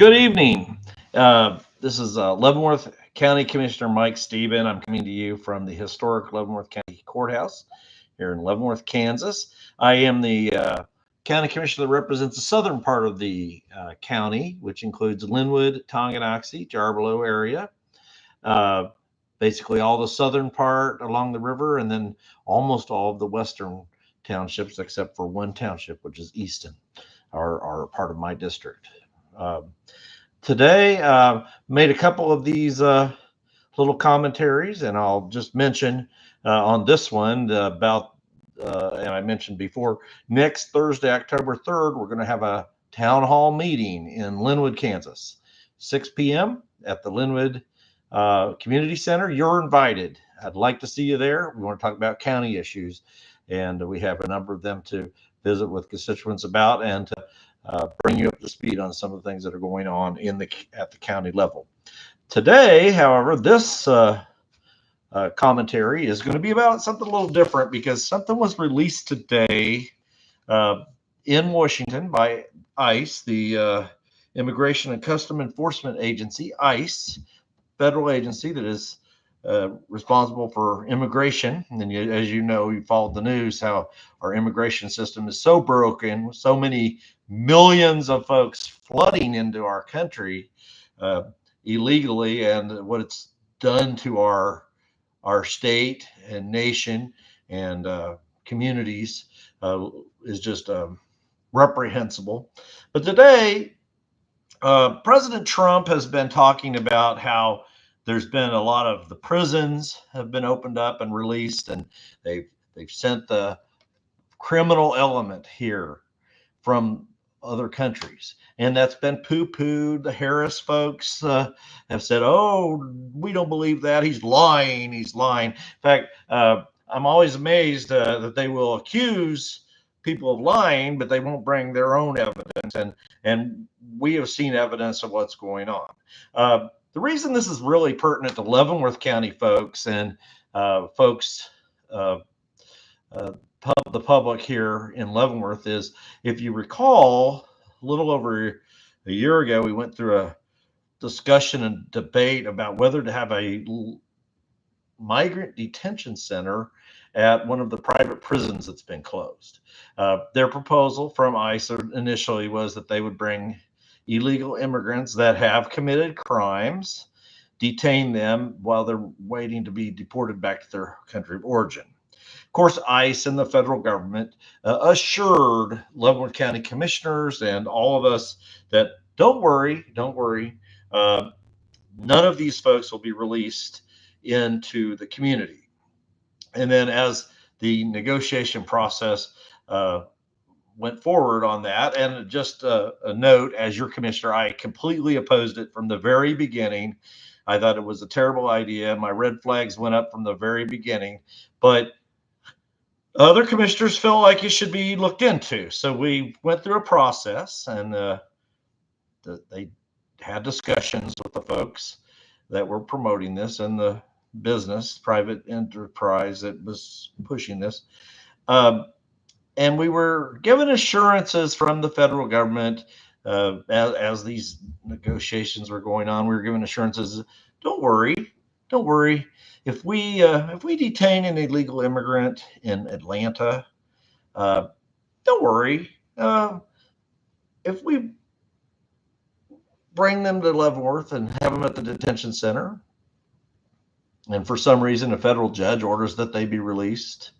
Good evening. This is Leavenworth County Commissioner Mike Stieben. I'm coming to you from the historic Leavenworth County Courthouse here in Leavenworth, Kansas. I am the county commissioner that represents the southern part of the county, which includes Linwood, Tonganoxie, Jarbelo area. Uh, Basically, all the southern part along the river, and then almost all of the western townships, except for one township, which is Easton, are part of my district. Uh, Today, made a couple of these little commentaries, and I'll just mention on this one about, and I mentioned before, next Thursday, October 3rd, we're going to have a town hall meeting in Linwood, Kansas, 6 p.m. at the Linwood Community Center. You're invited. I'd like to see you there. We want to talk about county issues, and we have a number of them to visit with constituents about and to bring you up to speed on some of the things that are going on at the county level. Today, however, this commentary is going to be about something a little different because something was released today uh, in Washington by ICE, the Immigration and Custom Enforcement Agency, ICE, federal agency that is responsible for immigration. And then, as you know, you followed the news, how our immigration system is so broken, so many millions of folks flooding into our country illegally, and what it's done to our state and nation and communities is just reprehensible. But today, President Trump has been talking about how there's been a lot of the prisons have been opened up and released, and they've sent the criminal element here from other countries, and that's been poo-pooed. The Harris folks have said, "Oh, we don't believe that. He's lying. He's lying." In fact, I'm always amazed that they will accuse people of lying, but they won't bring their own evidence, and we have seen evidence of what's going on. The reason this is really pertinent to Leavenworth County folks and folks, uh, uh, the public here in Leavenworth is, if you recall, a little over a year ago, we went through a discussion and debate about whether to have a migrant detention center at one of the private prisons that's been closed. Their proposal from ICE initially was that they would bring illegal immigrants that have committed crimes, detain them while they're waiting to be deported back to their country of origin. Of course, ICE and the federal government assured Leavenworth County commissioners and all of us that don't worry, none of these folks will be released into the community. And then as the negotiation process went forward on that, and just a note, as your commissioner, I completely opposed it from the very beginning. I thought it was a terrible idea. My red flags went up from the very beginning, but other commissioners felt like it should be looked into. So we went through a process, and they had discussions with the folks that were promoting this and the business, private enterprise that was pushing this. And we were given assurances from the federal government as these negotiations were going on. We were given assurances, don't worry. If we detain an illegal immigrant in Atlanta, don't worry. If we bring them to Leavenworth and have them at the detention center, and for some reason a federal judge orders that they be released,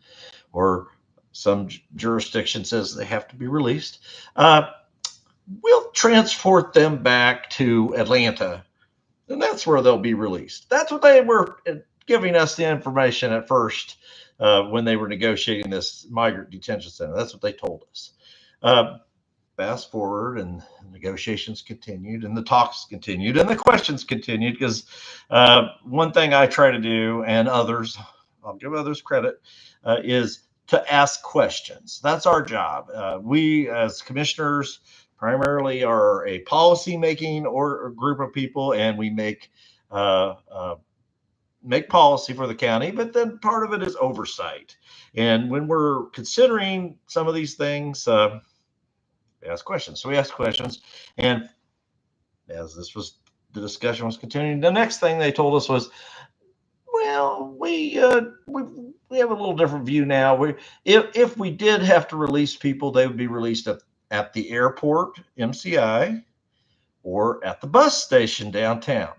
or some jurisdiction says they have to be released, we'll transport them back to Atlanta, and that's where they'll be released. That's what they were giving us the information at first when they were negotiating this migrant detention center. That's what they told us. Fast forward, and negotiations continued, and the talks continued, and the questions continued, because one thing I try to do, and others, I'll give others credit, is to ask questions. That's our job. We, as commissioners, primarily are a policy-making or a group of people, and we make policy for the county, but then part of it is oversight. And when we're considering some of these things, ask questions. So we ask questions, and as the discussion was continuing, the next thing they told us was, well, we have a little different view now. If we did have to release people, they would be released at the airport, MCI, or at the bus station downtown,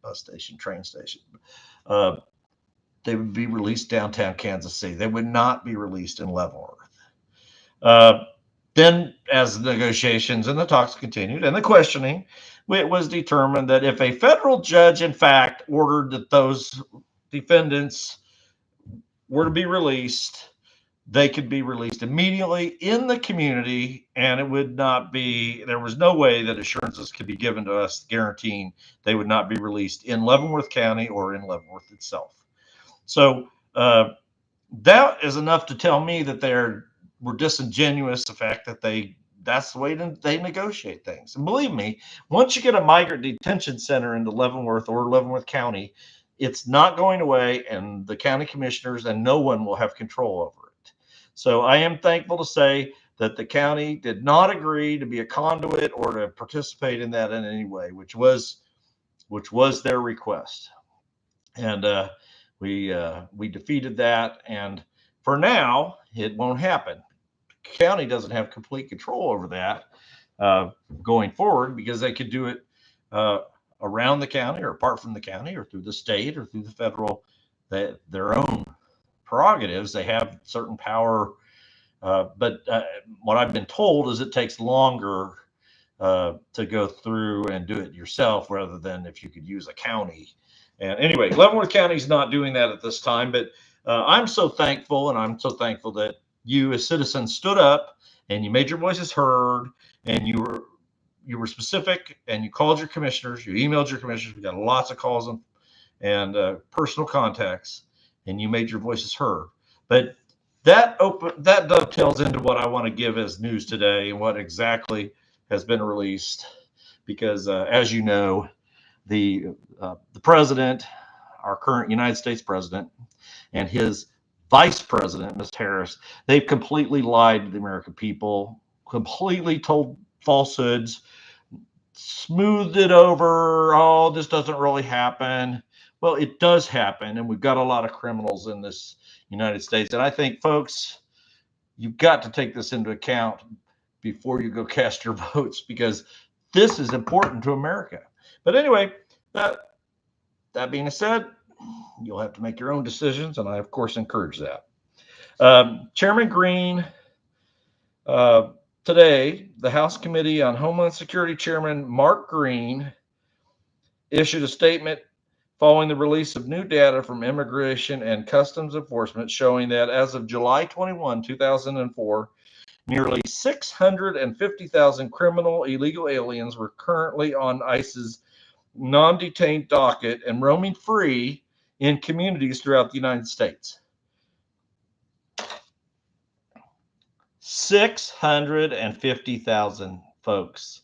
bus station, train station. Uh, they would be released downtown Kansas City. They would not be released in Leavenworth. Uh, then, as the negotiations and the talks continued and the questioning, it was determined that if a federal judge, in fact, ordered that those defendants were to be released, they could be released immediately in the community, and it would not be, there was no way that assurances could be given to us guaranteeing they would not be released in Leavenworth County or in Leavenworth itself. So that is enough to tell me that were disingenuous, the fact that that's the way they negotiate things. And believe me, once you get a migrant detention center into Leavenworth or Leavenworth County, it's not going away, and the county commissioners and no one will have control over it. So I am thankful to say that the county did not agree to be a conduit or to participate in that in any way, which was their request. And we defeated that, and for now, it won't happen. The county doesn't have complete control over that going forward, because they could do it around the county or apart from the county or through the state or through the federal, their own prerogatives. They have certain power, but what I've been told is it takes longer to go through and do it yourself rather than if you could use a county. And anyway, Leavenworth County is not doing that at this time, but I'm so thankful, and I'm so thankful that you as citizens stood up and you made your voices heard, and you were specific, and you called your commissioners, you emailed your commissioners. We got lots of calls and personal contacts, and you made your voices heard. But that dovetails into what I want to give as news today and what exactly has been released, because as you know, the president, our current United States president, and his vice president, Ms. Harris, they've completely lied to the American people, completely told falsehoods, smoothed it over. Oh, this doesn't really happen. Well, it does happen, and we've got a lot of criminals in this United States. And I think, folks, you've got to take this into account before you go cast your votes, because this is important to America. But anyway, that being said, you'll have to make your own decisions, and I, of course, encourage that. Chairman Green, today, the House Committee on Homeland Security Chairman Mark Green issued a statement following the release of new data from Immigration and Customs Enforcement showing that as of July 21, 2004, nearly 650,000 criminal illegal aliens were currently on ICE's non-detained docket and roaming free in communities throughout the United States. 650,000 folks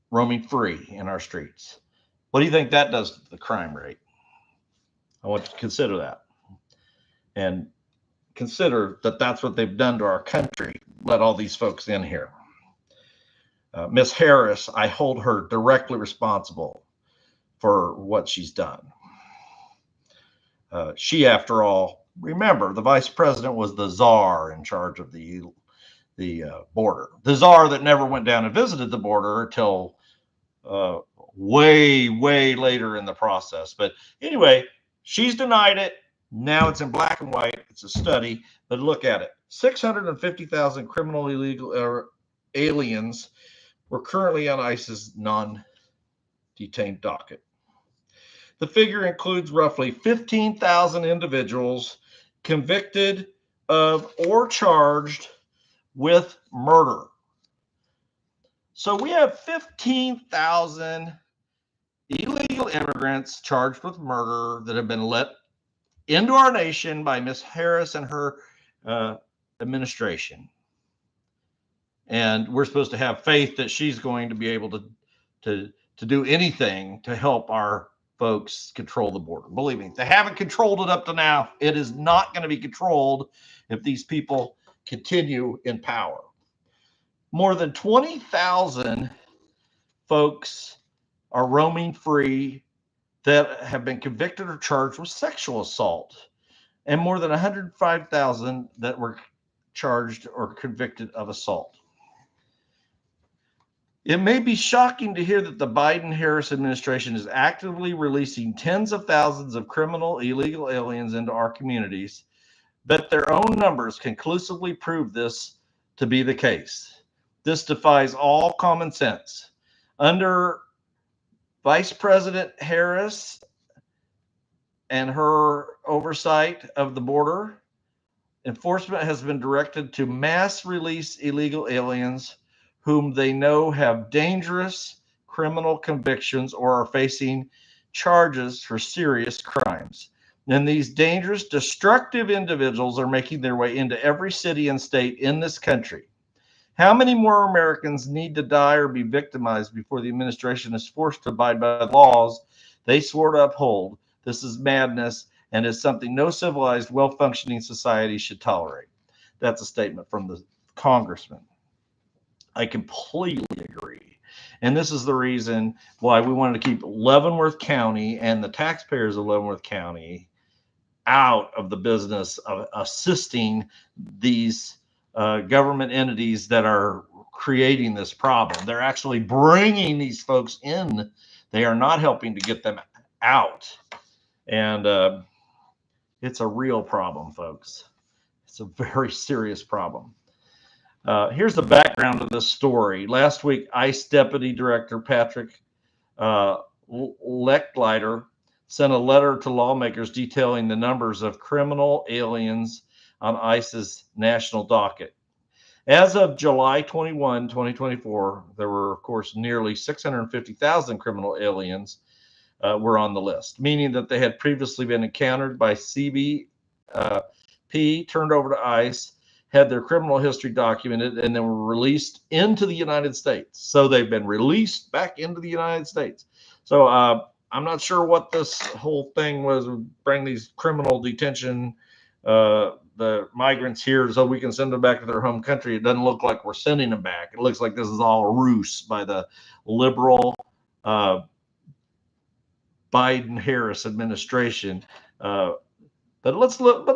roaming free in our streets. What do you think that does to the crime rate? I want you to consider that. And consider that that's what they've done to our country. Let all these folks in here. Ms. Harris, I hold her directly responsible for what she's done. She, after all, remember, the vice president was the czar in charge of the border. The czar that never went down and visited the border until way later in the process. But anyway, she's denied it. Now it's in black and white. It's a study, but look at it. 650,000 criminal illegal aliens were currently on ICE's non-detained docket. The figure includes roughly 15,000 individuals convicted of or charged with murder. So we have 15,000 illegal immigrants charged with murder that have been let into our nation by Ms. Harris and her administration. And we're supposed to have faith that she's going to be able to do anything to help our folks control the border. Believe me, they haven't controlled it up to now. It is not going to be controlled if these people continue in power. More than 20,000 folks are roaming free that have been convicted or charged with sexual assault, and more than 105,000 that were charged or convicted of assault. It may be shocking to hear that the Biden-Harris administration is actively releasing tens of thousands of criminal illegal aliens into our communities, but their own numbers conclusively prove this to be the case. This defies all common sense. Under Vice President Harris and her oversight of the border, enforcement has been directed to mass release illegal aliens whom they know have dangerous criminal convictions or are facing charges for serious crimes. And these dangerous, destructive individuals are making their way into every city and state in this country. How many more Americans need to die or be victimized before the administration is forced to abide by the laws they swore to uphold? This is madness and is something no civilized, well-functioning society should tolerate. That's a statement from the congressman. I completely agree. And this is the reason why we wanted to keep Leavenworth County and the taxpayers of Leavenworth County out of the business of assisting these government entities that are creating this problem. They're actually bringing these folks in. They are not helping to get them out. And it's a real problem, folks. It's a very serious problem. Here's the background of this story. Last week, ICE Deputy Director Patrick Lechleiter sent a letter to lawmakers detailing the numbers of criminal aliens on ICE's national docket. As of July 21, 2024, there were, of course, nearly 650,000 criminal aliens were on the list, meaning that they had previously been encountered by CBP, turned over to ICE, had their criminal history documented, and then were released into the United States. So they've been released back into the United States. So I'm not sure what this whole thing was, bring these criminal detention, the migrants here so we can send them back to their home country. It doesn't look like we're sending them back. It looks like this is all a ruse by the liberal Biden-Harris administration. But let's look.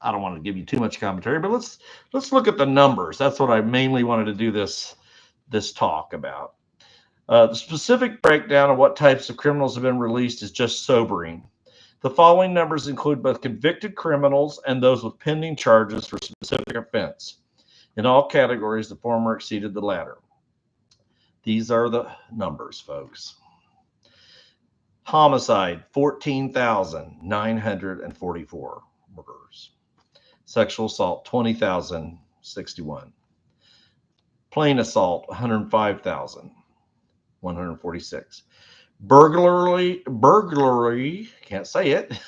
I don't want to give you too much commentary, but let's look at the numbers. That's what I mainly wanted to do this talk about. The specific breakdown of what types of criminals have been released is just sobering. The following numbers include both convicted criminals and those with pending charges for specific offense. In all categories, the former exceeded the latter. These are the numbers, folks. Homicide, 14,944 murders. Sexual assault, 20,061. Plain assault, 105,146. Burglary, can't say it.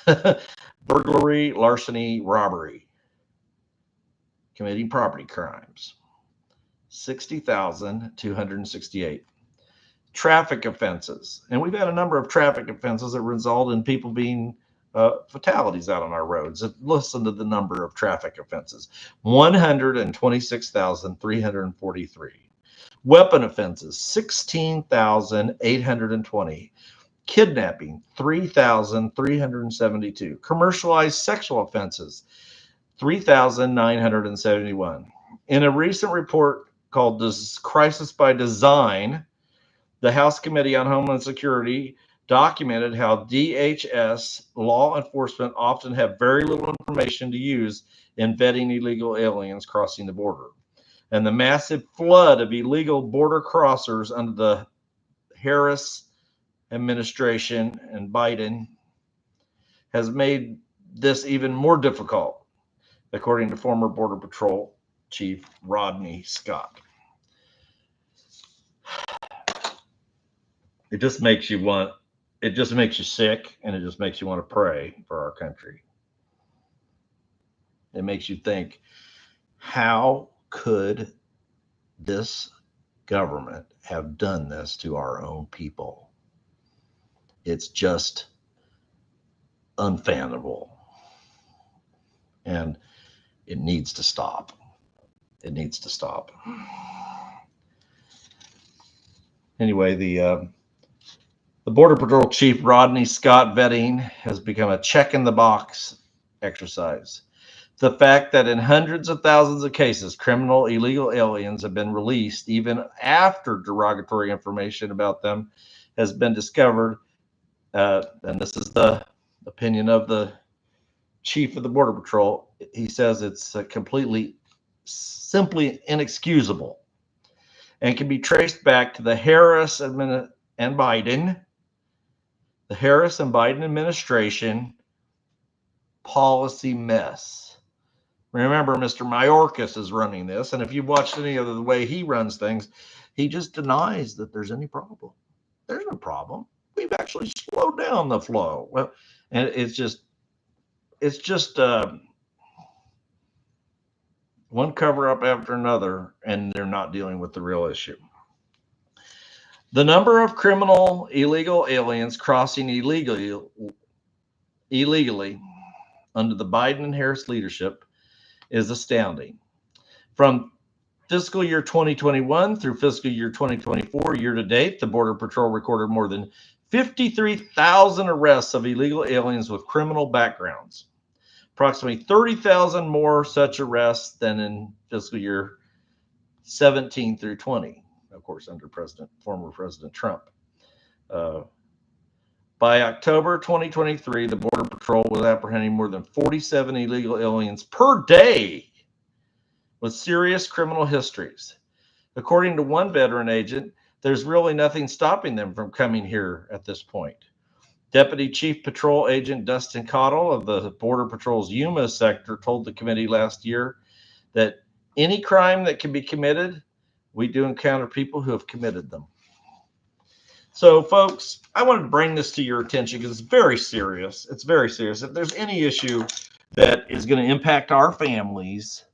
Burglary, larceny, robbery. Committing property crimes, 60,268. Traffic offenses, and we've had a number of traffic offenses that result in people being fatalities out on our roads. Listen to the number of traffic offenses: 126,343. Weapon offenses, 16,820. Kidnapping, 3,372. Commercialized sexual offenses, 3,971. In a recent report called Crisis by Design, the House Committee on Homeland Security documented how DHS law enforcement often have very little information to use in vetting illegal aliens crossing the border. And the massive flood of illegal border crossers under the Harris administration and Biden has made this even more difficult, according to former Border Patrol Chief Rodney Scott. It just makes you sick, and it just makes you want to pray for our country. It makes you think, how could this government have done this to our own people? It's just unfathomable, and it needs to stop. It needs to stop. Anyway, the Border Patrol Chief Rodney Scott vetting has become a check in the box exercise. The fact that in hundreds of thousands of cases, criminal illegal aliens have been released even after derogatory information about them has been discovered. And this is the opinion of the chief of the Border Patrol. He says it's completely, simply inexcusable and can be traced back to the Harris and Biden administration policy mess. Remember, Mr. Mayorkas is running this, and if you've watched any of the way he runs things, he just denies that there's any problem. There's no problem. We've actually slowed down the flow. Well, and it's just one cover up after another, and they're not dealing with the real issue. The number of criminal illegal aliens crossing illegally under the Biden and Harris leadership is astounding. From fiscal year 2021 through fiscal year 2024, year to date, the Border Patrol recorded more than 53,000 arrests of illegal aliens with criminal backgrounds. Approximately 30,000 more such arrests than in fiscal year 17 through 20, of course, under former President Trump. By October 2023, the Border Patrol was apprehending more than 47 illegal aliens per day with serious criminal histories. According to one veteran agent, there's really nothing stopping them from coming here at this point. Deputy Chief Patrol Agent Dustin Cottle of the Border Patrol's Yuma sector told the committee last year that any crime that can be committed, we do encounter people who have committed them. So, folks, I wanted to bring this to your attention because it's very serious. It's very serious. If there's any issue that is going to impact our families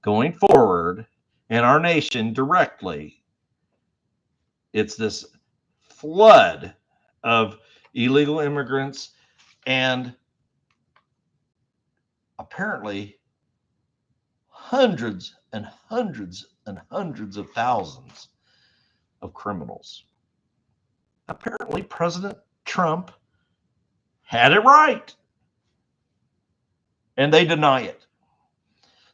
going forward and our nation directly, it's this flood of illegal immigrants and apparently hundreds and hundreds and hundreds of thousands of criminals. Apparently, President Trump had it right, and they deny it.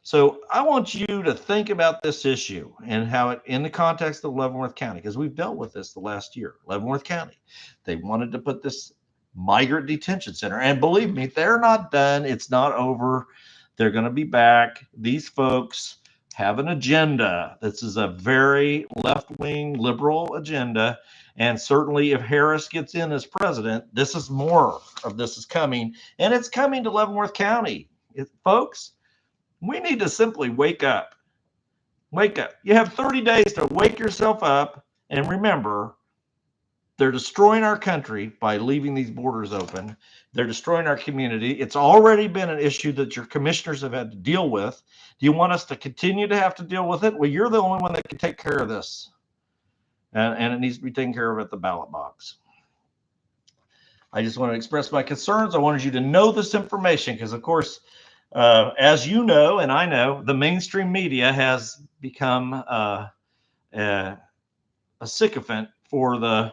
So I want you to think about this issue and how it, in the context of Leavenworth County, because we've dealt with this the last year. Leavenworth County, they wanted to put this migrant detention center, and believe me, they're not done. It's not over. They're going to be back. These folks have an agenda. This is a very left-wing liberal agenda. And certainly if Harris gets in as president, this is more of this is coming. And it's coming to Leavenworth County. Folks, we need to simply wake up. Wake up. You have 30 days to wake yourself up. And remember, they're destroying our country by leaving these borders open. They're destroying our community. It's already been an issue that your commissioners have had to deal with. Do you want us to continue to have to deal with it? Well, you're the only one that can take care of this. And it needs to be taken care of at the ballot box. I just want to express my concerns. I wanted you to know this information because, of course, as you know, and I know, the mainstream media has become a sycophant for the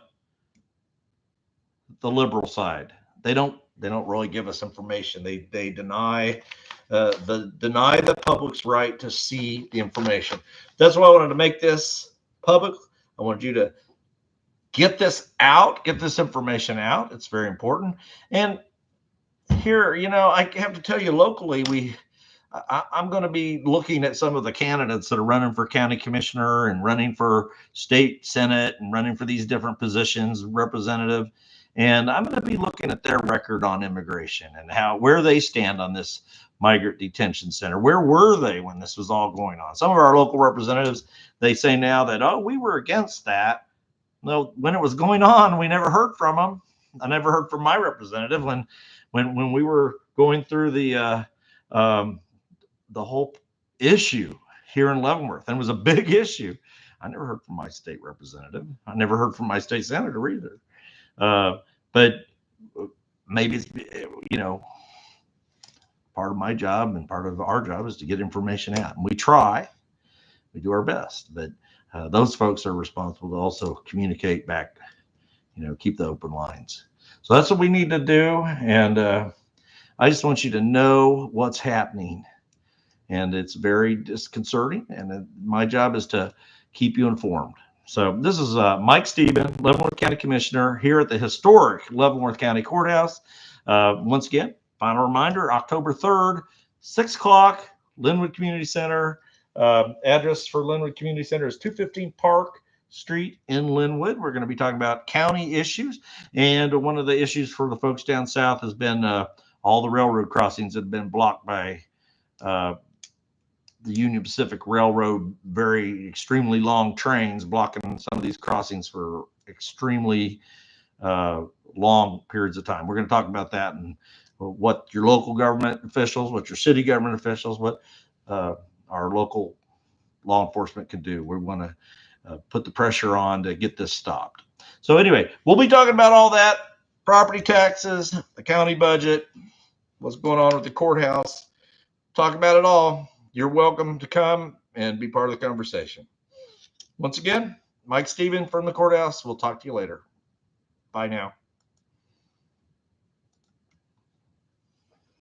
liberal side. They don't really give us information. They deny the public's right to see the information. That's why I wanted to make this public. I want you to get this out, get this information out. It's very important. And here, I have to tell you, locally, I'm going to be looking at some of the candidates that are running for county commissioner and running for state senate and running for these different positions, representative. And I'm going to be looking at their record on immigration and where they stand on this migrant detention center. Where were they when this was all going on? Some of our local representatives, they say now that, oh, we were against that. No, when it was going on, we never heard from them. I never heard from my representative when we were going through the whole issue here in Leavenworth. And it was a big issue. I never heard from my state representative. I never heard from my state senator either. But maybe it's, part of my job and part of our job is to get information out. And we try, we do our best. But those folks are responsible to also communicate back, keep the open lines. So that's what we need to do. And I just want you to know what's happening. And it's very disconcerting. And my job is to keep you informed. So this is Mike Stieben, Leavenworth County Commissioner, here at the historic Leavenworth County Courthouse. Once again, final reminder, October 3rd, 6 o'clock, Linwood Community Center. Address for Linwood Community Center is 215 Park Street in Linwood. We're going to be talking about county issues. And one of the issues for the folks down south has been all the railroad crossings that have been blocked by the Union Pacific Railroad, very extremely long trains blocking some of these crossings for extremely long periods of time. We're going to talk about that and what your local government officials, what your city government officials, what our local law enforcement can do. We want to put the pressure on to get this stopped. So anyway, we'll be talking about all that, property taxes, the county budget, what's going on with the courthouse, talk about it all. You're welcome to come and be part of the conversation. Once again, Mike Stieben from the courthouse. We'll talk to you later. Bye now.